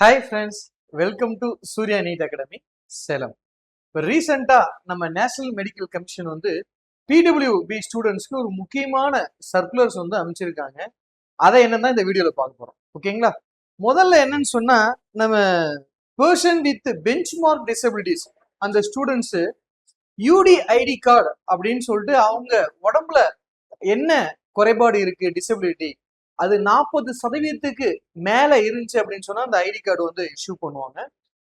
Hi friends, welcome to Surya NEET academy Salem. இப்போ ரீசெண்டாக நம்ம நேஷனல் மெடிக்கல் கமிஷன் வந்து பிடபிள்யூபி ஸ்டூடெண்ட்ஸ்க்கு ஒரு முக்கியமான சர்க்குலர்ஸ் வந்து அமைச்சிருக்காங்க. அதை என்னன்னா இந்த வீடியோவில் பார்க்க போகிறோம். ஓகேங்களா? முதல்ல என்னன்னு சொன்னால், நம்ம பர்சன் வித் பெஞ்ச்மார்க் டிசபிலிட்டிஸ் அந்த ஸ்டூடெண்ட்ஸு யூடிஐடி கார்டு அப்படின்னு சொல்லிட்டு அவங்க உடம்புல என்ன குறைபாடு இருக்கு, டிசபிலிட்டி அது 40% மேல இருந்துச்சு அப்படின்னு சொன்னா அந்த ஐடி கார்டு வந்து இஷ்யூ பண்ணுவாங்க.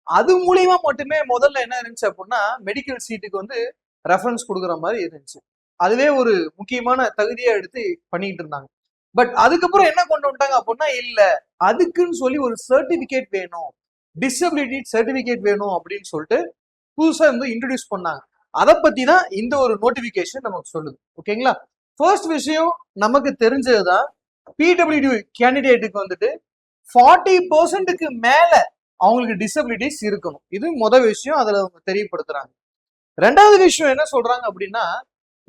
அது மூலியமா மட்டுமே முதல்ல என்ன இருந்துச்சு அப்படின்னா மெடிக்கல் சீட்டுக்கு வந்து ரெஃபரன்ஸ் கொடுக்குற மாதிரி இருந்துச்சு. அதுவே ஒரு முக்கியமான தகுதியா எடுத்து பண்ணிட்டு இருந்தாங்க. பட் அதுக்கப்புறம் என்ன கொண்டு வந்துட்டாங்க அப்படின்னா, இல்ல அதுக்குன்னு சொல்லி ஒரு சர்டிபிகேட் வேணும், டிசபிலிட்டி சர்டிபிகேட் வேணும் அப்படின்னு சொல்லிட்டு புதுசா வந்து இன்ட்ரடியூஸ் பண்ணாங்க. அதை பத்தி தான் இந்த ஒரு நோட்டிபிகேஷன் நமக்கு சொல்லுது. ஓகேங்களா? ஃபர்ஸ்ட் விஷயம் நமக்கு தெரிஞ்சதுதான், பிடபிள்யூடி கேண்டிடேட்டுக்கு வந்துட்டு 40% மேல அவங்களுக்கு டிசபிலிட்டிஸ் இருக்கணும். இது முதல் விஷயம், அதுல அவங்க தெரியப்படுத்துறாங்க. ரெண்டாவது விஷயம் என்ன சொல்றாங்க அப்படின்னா,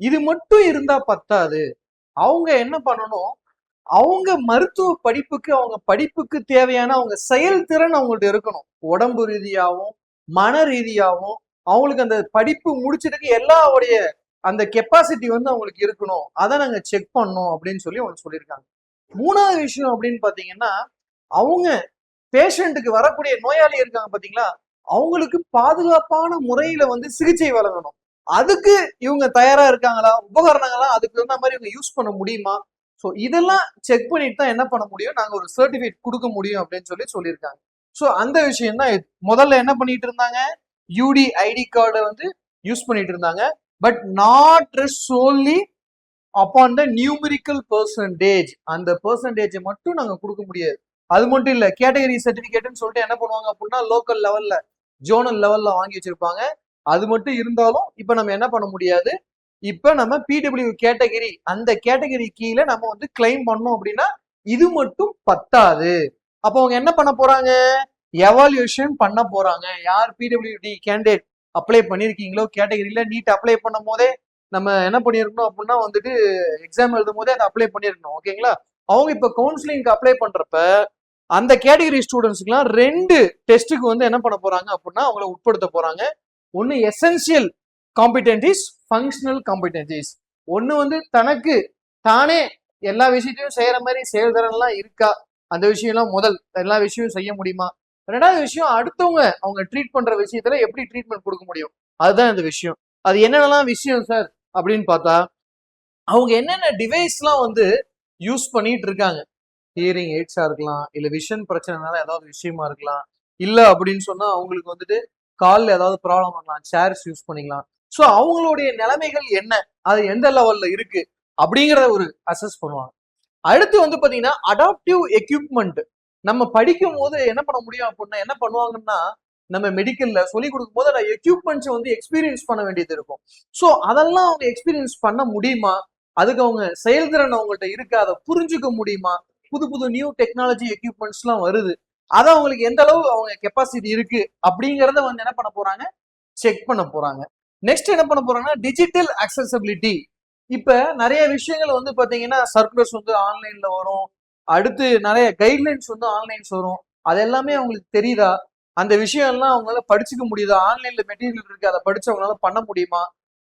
இது மட்டும் இருந்தா பத்தாது, அவங்க என்ன பண்ணணும், அவங்க மருத்துவ படிப்புக்கு அவங்க படிப்புக்கு தேவையான அவங்க செயல்திறன் அவங்கள்ட்ட இருக்கணும். உடம்பு ரீதியாகவும் மன ரீதியாகவும் அவங்களுக்கு அந்த படிப்பு முடிச்சதுக்கு எல்லாவுடைய அந்த கெப்பாசிட்டி வந்து அவங்களுக்கு இருக்கணும். அதை நாங்க செக் பண்ணோம் அப்படின்னு சொல்லி அவங்க சொல்லியிருக்காங்க. மூணாவது விஷயம் அப்படின்னு பாத்தீங்கன்னா, அவங்க பேஷண்ட்டுக்கு வரக்கூடிய நோயாளி இருக்காங்க பாத்தீங்களா, அவங்களுக்கு பாதுகாப்பான முறையில வந்து சிகிச்சை வழங்கணும். அதுக்கு இவங்க தயாரா இருக்காங்களா, உபகரணங்கள்லாம் அதுக்கு தகுந்த மாதிரி இவங்க யூஸ் பண்ண முடியுமா? ஸோ இதெல்லாம் செக் பண்ணிட்டு தான் என்ன பண்ண முடியும், நாங்க ஒரு சர்டிபிகேட் கொடுக்க முடியும் அப்படின்னு சொல்லி சொல்லியிருக்காங்க. ஸோ அந்த விஷயம் தான் இது. முதல்ல என்ன பண்ணிட்டு இருந்தாங்க, யூடிஐடி கார்டை வந்து யூஸ் பண்ணிட்டு இருந்தாங்க. But not only upon the numerical percentage, அந்த பெர்சன்டேஜை மட்டும் நாங்க கொடுக்க முடியாது. அது மட்டும் இல்ல, கேட்டகரி சர்டிபிகேட்னு சொல்லிட்டு என்ன பண்ணுவாங்க அப்படின்னா, லோக்கல் லெவல்ல ஜோனல் லெவல்ல வாங்கி வச்சிருப்பாங்க. அது மட்டும் இருந்தாலும் இப்ப நம்ம என்ன பண்ண முடியாது, இப்ப நம்ம பிடபிள்யூ கேட்டகரி அந்த கேட்டகரி கீழே நம்ம வந்து கிளைம் பண்ணோம் அப்படின்னா இது மட்டும் பத்தாது. அப்போ அவங்க என்ன பண்ண போறாங்க, எவால்யூஷன் பண்ண போறாங்க. யார் பிடபிள்யூடி கேண்டிடேட் அப்ளை பண்ணிருக்கீங்களோ கேட்டகரியில, நீட் அப்ளை பண்ணும் போதே நம்ம என்ன பண்ணிருக்கணும் அப்படின்னா வந்துட்டு எக்ஸாம் எழுதும் போதே அதை அப்ளை பண்ணிருக்கணும். ஓகேங்களா? அவங்க இப்ப கவுன்சிலிங்க்கு அப்ளை பண்றப்ப அந்த கேட்டகரி ஸ்டூடெண்ட்ஸ்க்குலாம் 2 டெஸ்ட்டுக்கு வந்து என்ன பண்ண போறாங்க அப்படின்னா அவங்கள உட்படுத்த போறாங்க. ஒன்னு எசென்சியல் காம்பிடென்டிஸ், ஃபங்க்ஷனல் காம்பிடென்டிஸ். ஒன்னு வந்து தனக்கு தானே எல்லா விஷயத்தையும் செய்யற மாதிரி செயல்திறன்லாம் இருக்கா, அந்த விஷயம்லாம் முதல் எல்லா விஷயமும் செய்ய முடியுமா. ரெண்டாவது விஷயம், அடுத்தவங்க அவங்க ட்ரீட் பண்ற விஷயத்துல எப்படி ட்ரீட்மெண்ட் கொடுக்க முடியும், அதுதான் இந்த விஷயம். அது என்னென்னலாம் விஷயம் சார் அப்படின்னு பார்த்தா, அவங்க என்னென்ன டிவைஸ்லாம் வந்து யூஸ் பண்ணிட்டு இருக்காங்க, ஹியரிங் எய்ட்ஸா இருக்கலாம், இல்ல விஷன் பிரச்சனைனால ஏதாவது விஷயமா இருக்கலாம், இல்ல அப்படின்னு சொன்னா அவங்களுக்கு வந்துட்டு காலில் ஏதாவது ப்ராப்ளம் வரலாம், சேர்ஸ் யூஸ் பண்ணிக்கலாம். ஸோ அவங்களுடைய நிலைமைகள் என்ன, அது எந்த லெவல்ல இருக்கு அப்படிங்கிறத ஒரு அசஸ் பண்ணுவாங்க. அடுத்து வந்து பாத்தீங்கன்னா அடாப்டிவ் எக்யூப்மெண்ட். நம்ம படிக்கும் போது என்ன பண்ண முடியும் அப்படின்னா, என்ன பண்ணுவாங்கன்னா, நம்ம மெடிக்கல்ல சொல்லி கொடுக்கும் போது அந்த எக்யூப்மெண்ட்ஸ் வந்து எக்ஸ்பீரியன்ஸ் பண்ண வேண்டியது இருக்கும். ஸோ அதெல்லாம் அவங்க எக்ஸ்பீரியன்ஸ் பண்ண முடியுமா, அதுக்கு அவங்க செயல்திறன் அவங்கள்ட்ட இருக்கா, அதை புரிஞ்சுக்க முடியுமா, புது புது நியூ டெக்னாலஜி எக்யூப்மெண்ட்ஸ் எல்லாம் வருது, அதை அவங்களுக்கு எந்த அளவு அவங்க கெப்பாசிட்டி இருக்கு அப்படிங்கறத வந்து என்ன பண்ண போறாங்க, செக் பண்ண போறாங்க. நெக்ஸ்ட் என்ன பண்ண போறாங்கன்னா, டிஜிட்டல் அக்சசபிலிட்டி. இப்ப நிறைய விஷயங்கள் வந்து பாத்தீங்கன்னா சர்க்குலர்ஸ் வந்து ஆன்லைன்ல வரும், அடுத்து நிறைய கைட்லைன்ஸ் வந்து ஆன்லைன்ஸ் வரும். அது எல்லாமே அவங்களுக்கு தெரியுதா, அந்த விஷயம் எல்லாம் அவங்களால படிச்சுக்க முடியுதா, ஆன்லைன்ல மெட்டீரியல் இருக்கு அதை படிச்சு அவங்களால பண்ண முடியுமா,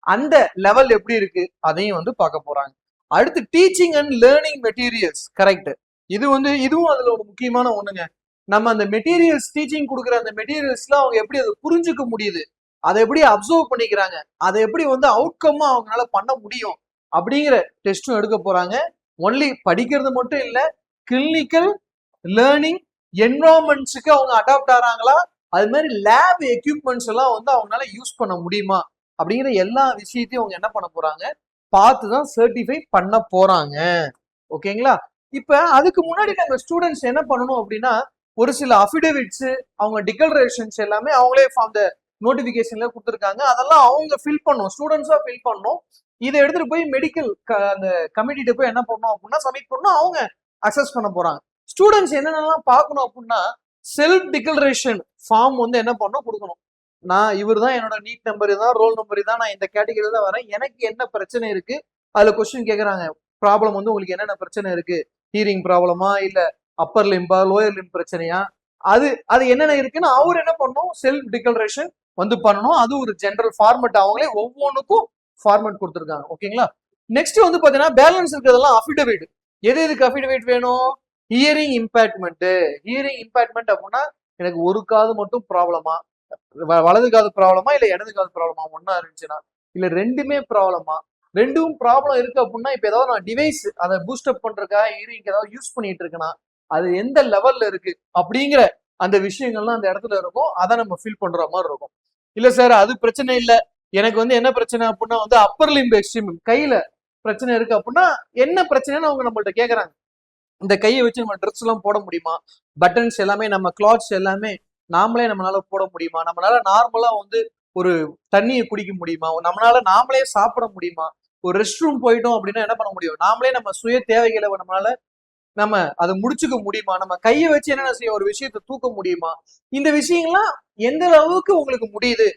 அந்த லெவல் எப்படி இருக்கு அதையும் வந்து பார்க்க போறாங்க. அடுத்து teaching and learning materials. Correct, இது வந்து இதுவும் அதுல ஒரு முக்கியமான ஒண்ணுங்க. நம்ம அந்த மெட்டீரியல்ஸ் டீச்சிங் கொடுக்குற அந்த மெட்டீரியல்ஸ்ல அவங்க எப்படி அதை புரிஞ்சுக்க முடியுது, அதை எப்படி அப்சர்வ் பண்ணிக்கிறாங்க, அதை எப்படி வந்து அவுட்கம்மா அவங்களால பண்ண முடியும் அப்படிங்கிற டெஸ்டும் எடுக்க போறாங்க. ஒன்லி படிக்கிறது மட்டும் இல்ல, கிளினிக்கல் லேர்னிங் என்வரான்மெண்ட்ஸுக்கு அவங்க அடாப்ட் ஆறாங்களா, அது மாதிரி லேப் எக்யூப்மெண்ட்ஸ் எல்லாம் வந்து அவங்களால யூஸ் பண்ண முடியுமா அப்படிங்கிற எல்லா விஷயத்தையும் அவங்க என்ன பண்ண போறாங்க, பார்த்துதான் சர்டிஃபை பண்ண போறாங்க. ஓகேங்களா? இப்ப அதுக்கு முன்னாடி நம்ம ஸ்டூடெண்ட்ஸ் என்ன பண்ணணும் அப்படின்னா, ஒரு சில அஃபிடேவிட்ஸ், அவங்க டிக்ளரேஷன்ஸ் எல்லாமே அவங்களே அந்த நோட்டிபிகேஷன்ல கொடுத்துருக்காங்க, அதெல்லாம் அவங்க ஃபில் பண்ணும், ஸ்டூடெண்ட்ஸா ஃபில் பண்ணும். இதை எடுத்துட்டு போய் மெடிக்கல் அந்த கமிட்டிட்ட போய் என்ன பண்ணணும் அப்படின்னா சப்மிட் பண்ணணும், அவங்க அக்சஸ் பண்ண போறாங்க. ஸ்டூடெண்ட்ஸ் என்னென்னலாம் பார்க்கணும் அப்படின்னா, செல்ஃப் டிக்ளரேஷன் ஃபார்ம் வந்து என்ன பண்ணணும், கொடுக்கணும். நான் இவர் தான், என்னோட நீட் நம்பர் தான், ரோல் நம்பர் தான், நான் இந்த கேட்டகரியில தான் வரேன், எனக்கு என்ன பிரச்சனை இருக்கு, அதுல கொஸ்டின் கேட்கறாங்க. ப்ராப்ளம் வந்து உங்களுக்கு என்னென்ன பிரச்சனை இருக்கு, ஹீரிங் ப்ராப்ளமா, இல்ல அப்பர் லிம்பா லோயர் லிம்ப் பிரச்சனையா, அது அது என்னென்ன இருக்குன்னு அவர் என்ன பண்ணணும், செல்ஃப் டிக்ளரேஷன் வந்து பண்ணணும். அது ஒரு ஜெனரல் ஃபார்மட், அவங்களே ஒவ்வொன்றுக்கும் ஃபார்மட் கொடுத்துருக்காங்க. ஓகேங்களா. நெக்ஸ்ட் வந்து பாத்தீங்கன்னா பேலன்ஸ் இருக்கிறதெல்லாம் அஃபிடவிட். எது எதுக்கு அஃபிடவிட் வேணும்? ஹியரிங் இம்பேக்ட்மெண்ட். ஹியரிங் இம்பேக்ட்மெண்ட் அப்படின்னா எனக்கு ஒரு காது மட்டும் ப்ராப்ளமா, வலது காது ப்ராப்ளமா இல்ல இடது காது ப்ராப்ளமா, ஒன்னா இருந்துச்சுன்னா இல்ல ரெண்டுமே ப்ராப்ளமா, ரெண்டும் ப்ராப்ளம் இருக்கு அப்படின்னா இப்ப ஏதாவது நான் டிவைஸ் அதை பூஸ்டப் பண்றதுக்காக ஹியரிங் ஏதாவது யூஸ் பண்ணிட்டு இருக்கேன்னா அது எந்த லெவல்ல இருக்கு அப்படிங்கிற அந்த விஷயங்கள்லாம் அந்த இடத்துல இருக்கும். அதை நம்ம ஃபீல் பண்ற மாதிரி இருக்கும். இல்ல சார் அது பிரச்சனை இல்ல, எனக்கு வந்து என்ன பிரச்சனை அப்படின்னா வந்து அப்பர் லிம்ப் எக்ஸ்ட்ரீம் கையில பிரச்சனை இருக்கு அப்படின்னா என்ன பிரச்சனைன்னு அவங்க நம்மள்ட்ட கேக்குறாங்க. இந்த கையை வச்சு நம்ம ட்ரெஸ் எல்லாம் போட முடியுமா, பட்டன்ஸ் எல்லாமே நம்ம கிளாத்ஸ் எல்லாமே நாமளே நம்மளால போட முடியுமா, நம்மளால நார்மலா வந்து ஒரு தண்ணியை குடிக்க முடியுமா, நம்மளால நாமளே சாப்பிட முடியுமா, ஒரு ரெஸ்ட் ரூம் போயிட்டோம் அப்படின்னா என்ன பண்ண முடியும், நாமளே நம்ம சுய தேவைகளை நம்மளால நம்ம அதை முடிச்சுக்க முடியுமா, நம்ம கையை வச்சு என்னென்ன செய்ய ஒரு விஷயத்தை தூக்க முடியுமா, இந்த விஷயங்கள்லாம் எந்த அளவுக்கு உங்களுக்கு முடியுது,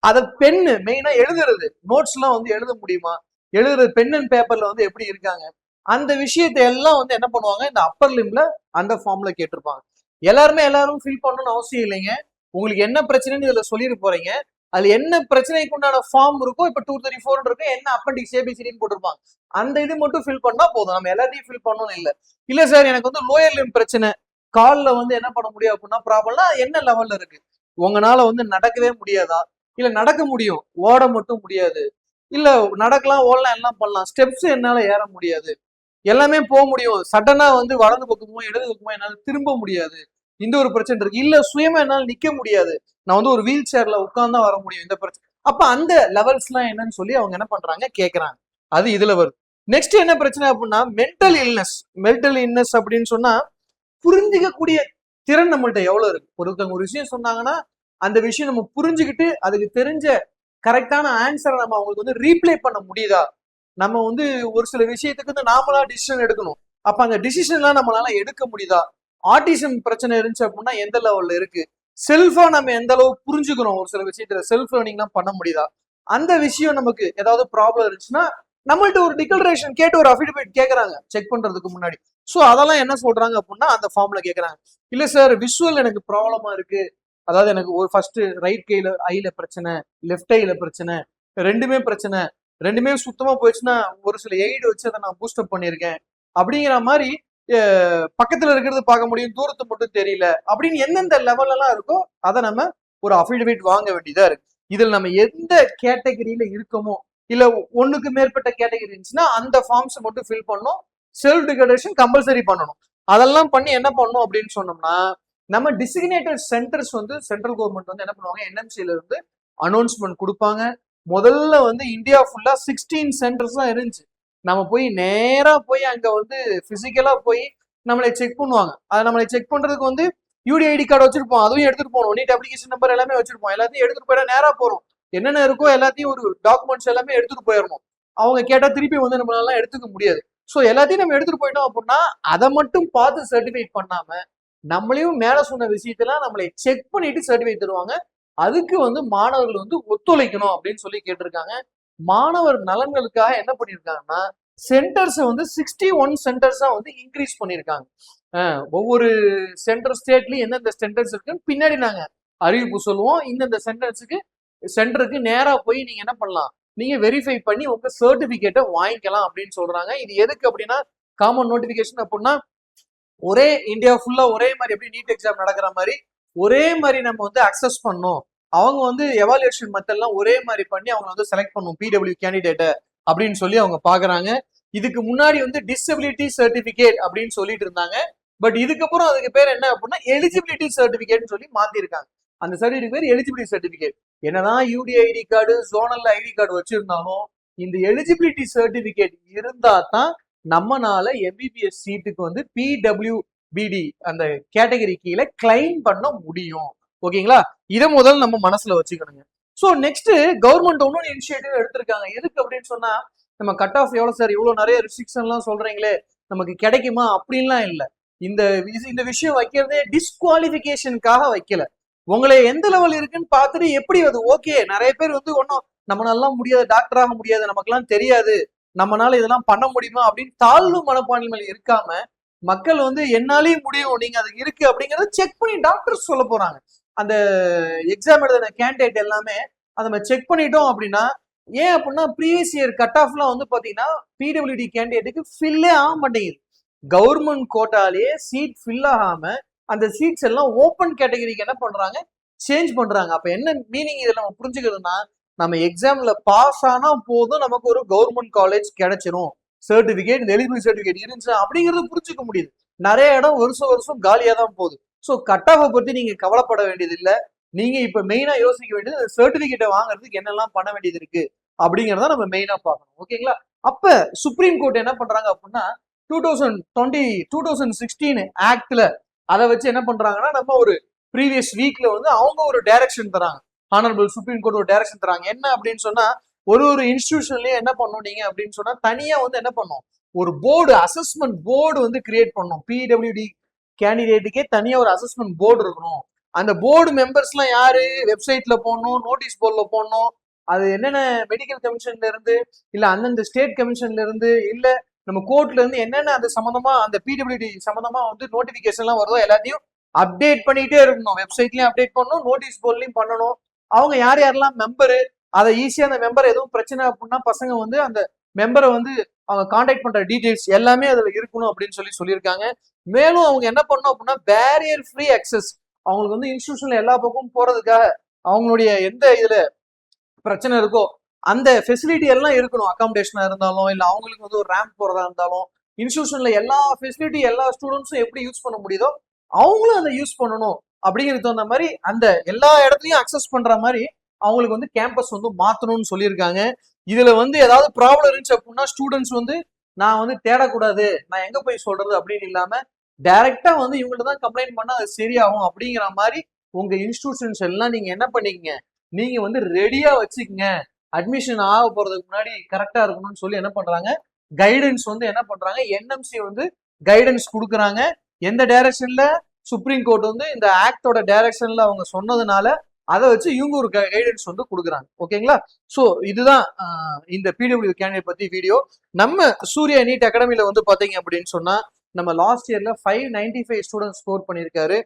அதை பெண்ணு மெயினா எழுதுறது நோட்ஸ் எல்லாம் வந்து எழுத முடியுமா, எழுதுறது பென் அண்ட் பேப்பர்ல வந்து எப்படி இருக்காங்க, அந்த விஷயத்தை எல்லாம் வந்து என்ன பண்ணுவாங்க இந்த அப்பர் லிம்ல அந்த ஃபார்ம்ல கேட்டிருப்பாங்க. எல்லாரும் ஃபில் பண்ணணும்னு அவசியம் இல்லைங்க. உங்களுக்கு என்ன பிரச்சனைன்னு இதுல சொல்லிட்டு போறீங்க, அது என்ன பிரச்சனைக்கு உண்டான ஃபார்ம் இருக்கோ, இப்ப 234 இருக்கு, என்ன அப்பண்டிக்ஸ் ஏபிசிடின்னு போட்டிருப்பாங்க, அந்த இது மட்டும் ஃபில் பண்ணா போதும். நம்ம எல்லாத்தையும் ஃபில் பண்ணணும் இல்ல. இல்ல சார் எனக்கு வந்து லோயர் லிம் பிரச்சனை, கால்ல வந்து என்ன பண்ண முடியும் அப்படின்னா ப்ராப்ளம்னா என்ன லெவல்ல இருக்கு, உங்களால வந்து நடக்கவே முடியாதா, இல்ல நடக்க முடியும் ஓட மட்டும் முடியாது, இல்ல நடக்கலாம் ஓடலாம் எல்லாம் பண்ணலாம், ஸ்டெப்ஸ் என்னால ஏற முடியாது, எல்லாமே போக முடியும், சடனா வந்து வலது பக்கமோ இடது பக்கமோ என்னால திரும்ப முடியாது, இந்த ஒரு பிரச்சனை இருக்கு, இல்ல சுயமா என்னால நிக்க முடியாது, நான் வந்து ஒரு வீல் சேர்ல உட்கார்ந்தா வர முடியும், இந்த பிரச்சனை. அப்ப அந்த லெவல்ஸ் எல்லாம் என்னன்னு சொல்லி அவங்க என்ன பண்றாங்க கேக்குறாங்க. அது இதுல வருது. நெக்ஸ்ட் என்ன பிரச்சனை அப்படின்னா மென்டல் இல்னஸ். மென்டல் இல்னஸ் அப்படின்னு சொன்னா புரிஞ்சிக்கக்கூடிய திறன் நம்மள்ட்ட எவ்வளவு இருக்கு. ஒருத்தவங்க ஒரு விஷயம் சொன்னாங்கன்னா அந்த விஷயம் நம்ம புரிஞ்சுக்கிட்டு அதுக்கு தெரிஞ்ச கரெக்டான ஆன்சரை நம்ம அவங்களுக்கு வந்து ரீப்ளே பண்ண முடியுதா, நம்ம வந்து ஒரு சில விஷயத்துக்கு வந்து நாமளா டிசிஷன் எடுக்கணும், அப்ப அந்த டிசிஷன் எல்லாம் நம்மளால எடுக்க முடியுதா, ஆட்டிசம் பிரச்சனை இருந்துச்சு அப்படின்னா எந்த லெவல்ல இருக்கு, செல்ஃபா நம்ம எந்த அளவுக்கு புரிஞ்சுக்கிறோம், ஒரு சில விஷயத்துல செல்ஃப் லேர்னிங் எல்லாம் பண்ண முடியுதா, அந்த விஷயம் நமக்கு ஏதாவது ப்ராப்ளம் இருந்துச்சுன்னா நம்மள்ட்ட ஒரு டிக்ளரேஷன் கேட்டு ஒரு அஃபிடவிட் கேட்கறாங்க செக் பண்றதுக்கு முன்னாடி. சோ அதெல்லாம் என்ன சொல்றாங்க அப்படின்னா அந்த ஃபார்ம்ல கேட்கறாங்க. இல்ல சார் விஷுவல் எனக்கு ப்ராப்ளமா இருக்கு, அதாவது எனக்கு ஒரு ஃபர்ஸ்ட் ரைட் கையில ஐல பிரச்சனை, லெஃப்ட் ஐல பிரச்சனை, ரெண்டுமே பிரச்சனை, ரெண்டுமே சுத்தமா போயிடுச்சுன்னா ஒரு சில எய்டு வச்சு அதை நான் பூஸ்டப் பண்ணியிருக்கேன் அப்படிங்கிற மாதிரி பக்கத்துல இருக்கிறது பார்க்க முடியும், தூரத்தை மட்டும் தெரியல அப்படின்னு எந்தெந்த லெவல் எல்லாம் இருக்கோ அதை நம்ம ஒரு அஃபிடவிட் வாங்க வேண்டியதா இருக்கு. இதில் நம்ம எந்த கேட்டகரியில இருக்கோமோ இல்ல ஒண்ணுக்கு மேற்பட்ட கேட்டகரி இருந்துச்சுன்னா அந்த ஃபார்ம்ஸ் மட்டும் ஃபில் பண்ணணும், செல்ஃப் டிக்ளரேஷன் கம்பல்சரி பண்ணணும். அதெல்லாம் பண்ணி என்ன பண்ணணும் அப்படின்னு சொன்னோம்னா நம்ம டிசிக்னேட்டட் சென்டர்ஸ் வந்து சென்ட்ரல் கவர்மெண்ட் வந்து என்ன பண்ணுவாங்க என்எம்சில இருந்து அனௌன்ஸ்மெண்ட் கொடுப்பாங்க. முதல்ல வந்து இந்தியா ஃபுல்லா 16 சென்டர்ஸ் தான் இருந்துச்சு. நம்ம போய் நேரா போய் அங்க வந்து பிசிக்கலா போய் நம்மளை செக் பண்ணுவாங்க. அதை நம்மளை செக் பண்றதுக்கு வந்து யூடிஐடி கார்டு வச்சிருப்போம், அதுவும் எடுத்துட்டு போகணும், நீட் அப்ளிகேஷன் நம்பர் எல்லாமே வச்சிருப்போம், எல்லாத்தையும் எடுத்துட்டு போயிட நேரா போறோம், என்னென்ன இருக்கோ எல்லாத்தையும் ஒரு டாக்குமெண்ட்ஸ் எல்லாமே எடுத்துட்டு போயிடணும். அவங்க கேட்டா திருப்பி வந்து நம்மளால எடுத்துக்க முடியாது. ஸோ எல்லாத்தையும் நம்ம எடுத்துட்டு போயிட்டோம் அப்படின்னா அதை மட்டும் பார்த்து சர்டிஃபைட் பண்ணாம நம்மளையும் மேல சொன்ன விஷயத்தெல்லாம் நம்மளை செக் பண்ணிட்டு சர்டிஃபைட் தருவாங்க. அதுக்கு வந்து மாணவர்கள் வந்து ஒத்துழைக்கணும் அப்படின்னு சொல்லி கேட்டிருக்காங்க. மாணவர் நலன்களுக்காக என்ன பண்ணிருக்காங்கன்னா சென்டர்ஸ் வந்து 61 சென்டர்ஸா வந்து இன்க்ரீஸ் பண்ணிருக்காங்க. ஒவ்வொரு சென்டர் ஸ்டேட்லயும் எந்தெந்த சென்டர்ஸ் இருக்குன்னு பின்னாடி நாங்க அறிவிப்பு சொல்லுவோம். இந்தந்த சென்டருக்கு நேரா போய் நீங்க என்ன பண்ணலாம், நீங்க வெரிஃபை பண்ணி உங்க சர்டிபிகேட்டை வாங்கிக்கலாம் அப்படின்னு சொல்றாங்க. இது எதுக்கு அப்படின்னா காமன் நோட்டிபிகேஷன் அப்படின்னா ஒரே இந்தியா ஃபுல்லா ஒரே மாதிரி எப்படி நீட் எக்ஸாம் நடக்கிற மாதிரி ஒரே மாதிரி நம்ம வந்து அக்சஸ் பண்ணோம், அவங்க வந்து எவாலுவேஷன் மெத்தட்லாம் ஒரே மாதிரி பண்ணி அவங்க வந்து செலக்ட் பண்ணும் பிடபிள்யூ கேண்டிடேட்டை அப்படின்னு சொல்லி அவங்க பாக்குறாங்க. இதுக்கு முன்னாடி வந்து டிசபிலிட்டி சர்டிபிகேட் அப்படின்னு சொல்லிட்டு இருந்தாங்க. பட் இதுக்கப்புறம் அதுக்கு பேர் என்ன அப்படின்னா எலிஜிபிலிட்டி சர்டிபிகேட்னு சொல்லி மாத்திருக்காங்க. அந்த சர்டிபிகேட் பேர் எலிஜிபிலிட்டி சர்டிபிகேட். என்னதான் UDID card zonal ID card வச்சிருந்தாலும் இந்த எலிஜிபிலிட்டி சர்டிபிகேட் இருந்தா தான் நம்மனால எம்பிபிஎஸ் சீட்டுக்கு வந்து பிடபிள்யூபிடி அந்த கேட்டகரி கீழே கிளைம் பண்ண முடியும். ஓகேங்களா, இதை முதல்ல நம்ம மனசுல வச்சுக்கணுங்க. ஸோ நெக்ஸ்ட் கவர்மெண்ட் ஒன்னும் இனிஷியேட்டிவ் எடுத்திருக்காங்க. எதுக்கு அப்படின்னு சொன்னா நம்ம கட் ஆஃப் எவ்வளவு சார், இவ்வளவு நிறைய ரெஸ்ட்ரிக்ஷன் எல்லாம் சொல்றீங்களே நமக்கு கிடைக்குமா அப்படின்லாம் இல்லை. இந்த விஷயம் வைக்கிறதே டிஸ்குவாலிபிகேஷனுக்காக வைக்கல, உங்களை எந்த லெவல் இருக்குன்னு பார்த்துட்டு எப்படி அது ஓகே. நிறைய பேர் வந்து ஒன்னும் நம்மளால முடியாது, டாக்டர் ஆக முடியாது, நமக்கு எல்லாம் தெரியாது, நம்மளால இதெல்லாம் பண்ண முடியுமா அப்படின்னு தாழ்வு மனப்பான்மையில் இருக்காம மக்கள் வந்து என்னாலையும் முடியும், நீங்க அதுக்கு இருக்கு அப்படிங்கறத செக் பண்ணி டாக்டர்ஸ் சொல்ல போறாங்க. அந்த எக்ஸாம் எழுதின கேண்டிடேட் எல்லாமே அதை நம்ம செக் பண்ணிட்டோம் அப்படின்னா, ஏன் அப்படின்னா ப்ரீவியஸ் இயர் கட் ஆஃப்லாம் வந்து பாத்தீங்கன்னா பிடபிள்யூடி கேண்டிடேட்டுக்கு ஃபில்லே ஆக மாட்டேங்குது. கவர்மெண்ட் கோட்டாலேயே சீட் ஃபில் ஆகாம அந்த சீட்ஸ் எல்லாம் ஓப்பன் கேட்டகரிக்கு என்ன பண்றாங்க, சேஞ்ச் பண்றாங்க. அப்ப என்ன மீனிங் இதுல நம்ம புரிஞ்சுக்கிறதுனா, நம்ம எக்ஸாம்ல பாஸ் ஆனா போதும் நமக்கு ஒரு கவர்மெண்ட் காலேஜ் கிடைச்சிரும், சர்டிபிகேட் எலிஜிபிள் சர்டிபிகேட் இருந்துச்சு அப்படிங்கறது புரிஞ்சுக்க முடியுது. நிறைய இடம் வருஷம் வருஷம் காலியா தான் போகுது. ஸோ கட் ஆஃபை பத்தி நீங்க கவலைப்பட வேண்டியது இல்லை. நீங்க இப்ப மெயினா யோசிக்க வேண்டியது சர்டிபிகேட்டை வாங்குறதுக்கு என்னெல்லாம் பண்ண வேண்டியது இருக்கு அப்படிங்கறத நம்ம மெயினா பார்க்கணும். ஓகேங்களா? அப்ப சுப்ரீம் கோர்ட் என்ன பண்றாங்க அப்படின்னா 2016 ஆக்ட்ல அதை வச்சு என்ன பண்றாங்கன்னா, நம்ம ஒரு ப்ரீவியஸ் வீக்ல வந்து அவங்க ஒரு டைரக்ஷன் தராங்க. ஹானரபிள் சுப்ரீம் கோர்ட் ஒரு டைரக்ஷன் தராங்க. என்ன அப்படின்னு சொன்னா, ஒரு இன்ஸ்டிடியூஷன்லயே என்ன பண்ணும் நீங்க அப்படின்னு சொன்னா, தனியா வந்து என்ன பண்ணும், ஒரு போர்டு, அசஸ்மெண்ட் போர்டு வந்து கிரியேட் பண்ணும். பிடபிள்யூடி கேண்டிடேட்டுக்கே தனியா ஒரு அசஸ்மெண்ட் போர்டு இருக்கணும். அந்த போர்டு மெம்பர்ஸ் எல்லாம் யாரு, வெப்சைட்ல போடணும், நோட்டீஸ் போர்ட்ல போடணும். அது என்னென்ன மெடிக்கல் கமிஷன்ல இருந்து, இல்ல அந்தந்த ஸ்டேட் கமிஷன்ல இருந்து, இல்ல நம்ம கோர்ட்ல இருந்து என்னென்ன அது சம்பந்தமா, அந்த பிடபிள்யூடி சம்பந்தமா வந்து நோட்டிபிகேஷன் எல்லாம் வருதோ எல்லாத்தையும் அப்டேட் பண்ணிட்டே இருக்கணும். வெப்சைட்லயும் அப்டேட் பண்ணணும், நோட்டீஸ் போர்ட்லயும் பண்ணணும். அவங்க யார் யாரெல்லாம் மெம்பரு, அதை ஈஸியா அந்த மெம்பர் எதுவும் பிரச்சனை அப்படின்னா பசங்க வந்து அந்த மெம்பரை வந்து அவங்க கான்டாக்ட் பண்ற டீடைல்ஸ் எல்லாமே அதுல இருக்கணும் அப்படின்னு சொல்லியிருக்காங்க. மேலும் அவங்க என்ன பண்ணணும் அப்படின்னா, பேரியர் ஃப்ரீ அக்சஸ், அவங்களுக்கு வந்து இன்ஸ்டிடியூஷன்ல எல்லா பக்கமும் போறதுக்காக அவங்களுடைய எந்த இதுல பிரச்சனை இருக்கோ அந்த ஃபெசிலிட்டி எல்லாம் இருக்கணும். அகாமடேஷனா இருந்தாலும், இல்ல அவங்களுக்கு வந்து ஒரு ரேம்ப் போறதா இருந்தாலும், இன்ஸ்டிடியூஷன்ல எல்லா ஃபெசிலிட்டி எல்லா ஸ்டூடெண்ட்ஸும் எப்படி யூஸ் பண்ண முடியுதோ அவங்களும் அதை யூஸ் பண்ணணும். அப்படிங்கிறது தகுந்த மாதிரி அந்த எல்லா இடத்துலயும் அக்சஸ் பண்ற மாதிரி அவங்களுக்கு வந்து கேம்பஸ் வந்து மாத்தணும்னு சொல்லியிருக்காங்க. இதுல வந்து ஏதாவது ப்ராப்ளம் இருந்துச்சு அப்படின்னா ஸ்டூடெண்ட்ஸ் வந்து நான் வந்து தேடக்கூடாது, நான் எங்க போய் சொல்றது அப்படின்னு இல்லாம டைரக்டா வந்து இவங்கள்ட்ட தான் கம்ப்ளைண்ட் பண்ணா அது சரியாகும் அப்படிங்கிற மாதிரி உங்க இன்ஸ்டிடியூஷன்ஸ் எல்லாம் நீங்க என்ன பண்ணிக்கங்க, நீங்க வந்து ரெடியா வச்சுக்கங்க. அட்மிஷன் ஆக போறதுக்கு முன்னாடி கரெக்டா இருக்கணும்னு சொல்லி என்ன பண்றாங்க, கைடன்ஸ் வந்து என்ன பண்றாங்க, என்எம்சி வந்து கைடன்ஸ் கொடுக்குறாங்க. எந்த டைரக்ஷன்ல, சுப்ரீம் கோர்ட் வந்து இந்த ஆக்டோட டைரக்ஷன்ல அவங்க சொன்னதுனால அதை வச்சு இவங்க ஒரு கைடன்ஸ் வந்து கொடுக்குறாங்க. ஓகேங்களா? ஸோ இதுதான் இந்த பிடபிள்யூ கேண்டிடேட் பத்தி வீடியோ. நம்ம சூர்யா நீட் அகாடமில வந்து பாத்தீங்க அப்படின்னு சொன்னா, நம்ம லாஸ்ட் இயர்ல 595 ஸ்டூடெண்ட் ஸ்கோர் பண்ணியிருக்காரு.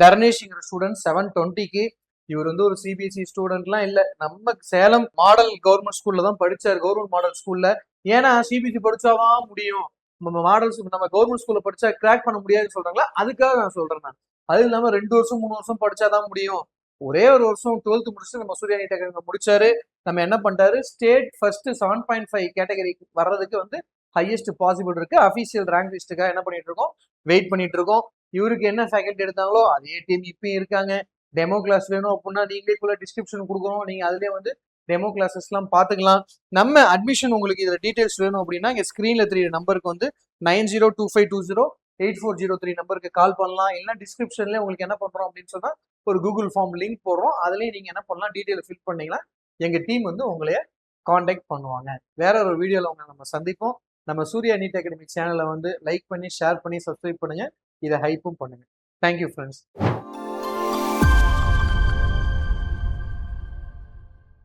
தர்ணேஷ்ங்கிற ஸ்டூடெண்ட் 720க்கு. இவர் வந்து ஒரு சிபிஎஸ்இ ஸ்டூடெண்ட்லாம் இல்ல, நம்ம சேலம் மாடல் கவர்மெண்ட் ஸ்கூல்ல தான் படிச்சாரு, கவர்மெண்ட் மாடல் ஸ்கூல்ல. ஏன்னா சிபிஎஸ்இ படிச்சாதான் முடியும், நம்ம மாடல் நம்ம கவர்மெண்ட் ஸ்கூல்ல படிச்சா கிராக் பண்ண முடியாதுன்னு சொல்றாங்களா, அதுக்காக நான் சொல்றேன். நான் அது இல்லாம 2 வருஷம் 3 வருஷம் படிச்சாதான் முடியும். ஒரே ஒரு வருஷம் 12th முடிச்சுட்டு நம்ம சூர்யா நீட் அகாடமி முடிச்சாரு. நம்ம என்ன பண்ணிட்டாரு, ஸ்டேட் ஃபர்ஸ்ட் 7.5 கேட்டகரிக்கு வர்றதுக்கு வந்து ஹையஸ்ட் பாசிபிள் இருக்கு. அபிஷியல் ரேங்க் லிஸ்ட்டுக்காக என்ன பண்ணிட்டு இருக்கோம், வெயிட் பண்ணிட்டு இருக்கோம். இவருக்கு என்ன ஃபேக்கல்ட்டி எடுத்தாங்களோ அதே டீம் இப்பயும் இருக்காங்க. டெமோ கிளாஸ் வேணும் அப்படின்னா நீங்களே கூட டிஸ்கிரிப்ஷன் கொடுக்குறோம், நீங்க அதுலயே வந்து டெமோ கிளாஸஸ் எல்லாம் பாத்துக்கலாம். நம்ம அட்மிஷன் உங்களுக்கு இதுல டீடைல்ஸ் வேணும் அப்படின்னா இங்க ஸ்கிரீன்ல 3 நம்பருக்கு வந்து 9025208403 நம்பருக்கு கால் பண்ணலாம். இல்லைன்னா டிஸ்கிரிப்ஷன்ல உங்களுக்கு என்ன பண்றோம் அப்படின்னு சொன்னா ஒரு கூகுள் ஃபார்ம் லிங்க் போடுறோம், அதுலயே நீங்க என்ன பண்ணலாம், டீடைல் ஃபில் பண்ணீங்கன்னா எங்க டீம் வந்து உங்களைய காண்டாக்ட் பண்ணுவாங்க. வேற ஒரு வீடியோல உங்களை நம்ம சந்திப்போம். நம்ம சூர்யா நீட் அகாடமி சேனலை வந்து லைக் பண்ணி, ஷேர் பண்ணி, சப்ஸ்கிரைப் பண்ணுங்க. இதை ஹைப்பும் பண்ணுங்க. Thank you friends.